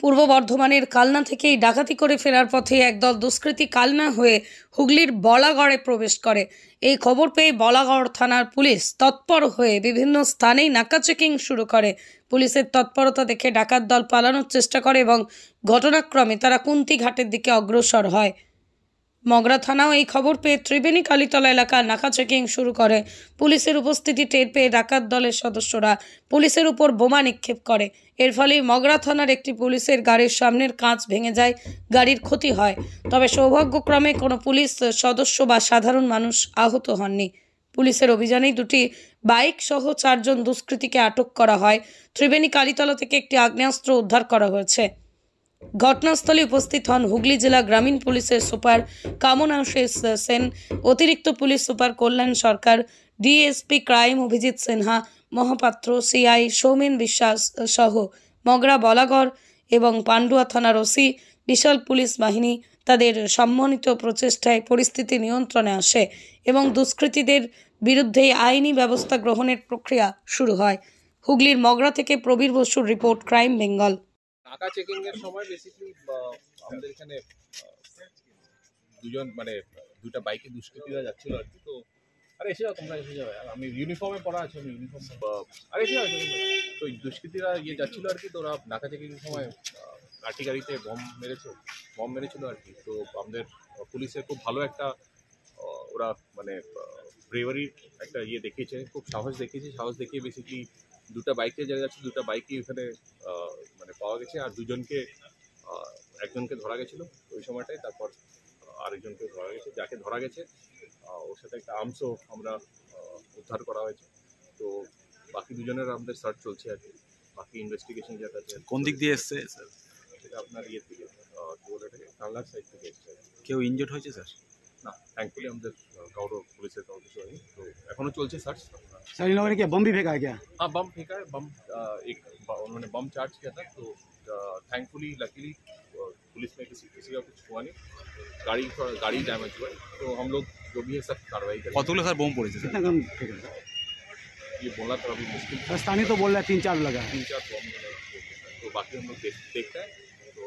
পূর্ব বর্ধমানের কালনা থেকেই ডাকাতি করে ফেরার পথে একদল দুষ্কৃতী কালনা হয়ে হুগলির বলাগড়ে প্রবেশ করে। এই খবর পেয়ে বলাগড় থানার পুলিশ তৎপর হয়ে বিভিন্ন স্থানেই নাকা চেকিং শুরু করে। পুলিশের তৎপরতা দেখে ডাকাত দল পালানোর চেষ্টা করে এবং ঘটনাক্রমে তারা কুন্তি ঘাটের দিকে অগ্রসর হয়। মগরা থানাও এই খবর পেয়ে ত্রিবেণী কালীতলা এলাকায় নাকা চেকিং শুরু করে। পুলিশের উপস্থিতি টের পেয়ে ডাকাত দলের সদস্যরা পুলিশের উপর বোমা নিক্ষেপ করে। এর ফলে মগরা থানার একটি পুলিশের গাড়ির সামনের কাঁচ ভেঙে যায়, গাড়ির ক্ষতি হয়। তবে সৌভাগ্যক্রমে কোনো পুলিশ সদস্য বা সাধারণ মানুষ আহত হননি। পুলিশের অভিযানেই দুটি বাইক সহ 4 জন দুষ্কৃতীকে আটক করা হয়। ত্রিবেণী কালীতলা থেকে একটি আগ্নেয়াস্ত্র উদ্ধার করা হয়েছে। ঘটনাস্থলে উপস্থিত হন হুগলি জেলা গ্রামীণ পুলিশের সুপার কামনাশিস সেন, অতিরিক্ত police super Kalyan Sarkar, DSP crime Abhijit Sinha Mahapatra, CI Soumen Biswas সহ মগরা, বলাগড় এবং পান্ডুয়া থানার ওসি। বিশাল পুলিশ বাহিনী তাদের সম্মানিত প্রচেষ্টায় পরিস্থিতি নিয়ন্ত্রণে আসে এবং দুষ্কৃতীদের বিরুদ্ধে আইনি ব্যবস্থা গ্রহণের প্রক্রিয়া শুরু হয়। হুগলির মগরা থেকে প্রবীর বসুর রিপোর্ট, ক্রাইম বেঙ্গল। নাকা চেকিং এর সময় বেসিক্যালি আমাদের এখানে দুজন দুটা বাইকে দুষ্কৃতীরা যাচ্ছিল আর কি। তো আরে এসে যাও, তোমরা এসে যাবে, আমি ইউনিফর্মে পড়া আছে, আমি ইউনিফর্ম আরে এসে যাও। তো দুষ্কৃতীরা যাচ্ছিল আর কি। তো ওরা নাকা চেকিং এর সময় লাঠি গাড়িতে বম মেরেছিল আর কি। তো আমাদের পুলিশের খুব ভালো একটা ওরা ব্রেভারির একটা দেখিয়েছে, খুব সাহস দেখিয়ে বেসিক্যালি দুটা বাইকে যাচ্ছে, দুটা বাইকই ওখানে পাওয়া গেছে। আর দুজনকে একজনকে ধরা গেছিল ওই সময়টায়। তারপর আরেকজনকে ধরা গেছে, যাকে ধরা গেছে ওর সাথে একটা আর্মসও আমরা উদ্ধার করা হয়েছে। তো বাকি দুজনের আমাদের সার্চ চলছে আর কি। বাকি ইনভেস্টিগেশন যেটা আছে। কোন দিক দিয়ে এসছে স্যার? এটা আপনার থেকে কি বলে এটাকে কালনার সাইড থেকে এসছে। কেউ ইনজুর্ড হয়েছে স্যার? না, থ্যাঙ্কফুলি আমাদের पुलिस का কিছু হয়নি। তো এখনো চলছে সার্চ। सर इन लोगों ने क्या बम भी फेंका है क्या? हाँ, बम फेंका है। उन्होंने बम चार्ज किया था। तो थैंकफुली लकीली पुलिस में किसी का कुछ हुआ नहीं। गाड़ी डैमेज हुआ है। तो हम लोग जो भी है सब कार्रवाई करेंगे। কতগুলো স্যার বোম পড়েছে স্যার? कितना कम फेंका है? ये बोलना तो अभी मुश्किल है। सर स्थानीय तो बोल रहा है 3-4 लगा है। 3-4 बम तो बाकी हम लोग देखते हैं। तो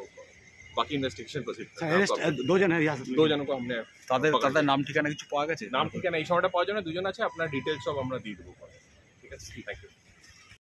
बाकी इन्वेस्टिगेशन प्रोसीड सर अरेस्ट 2 जन है यहाँ से। 2 जनों को हमने তাদের নাম ঠিকানা কিছু পাওয়া গেছে? নাম ঠিকানা এই সময়টা পাওয়া যায় না। 2 জন আছে, আপনার ডিটেলস সব আমরা দিয়ে দেবো। ঠিক আছে, থ্যাংক ইউ।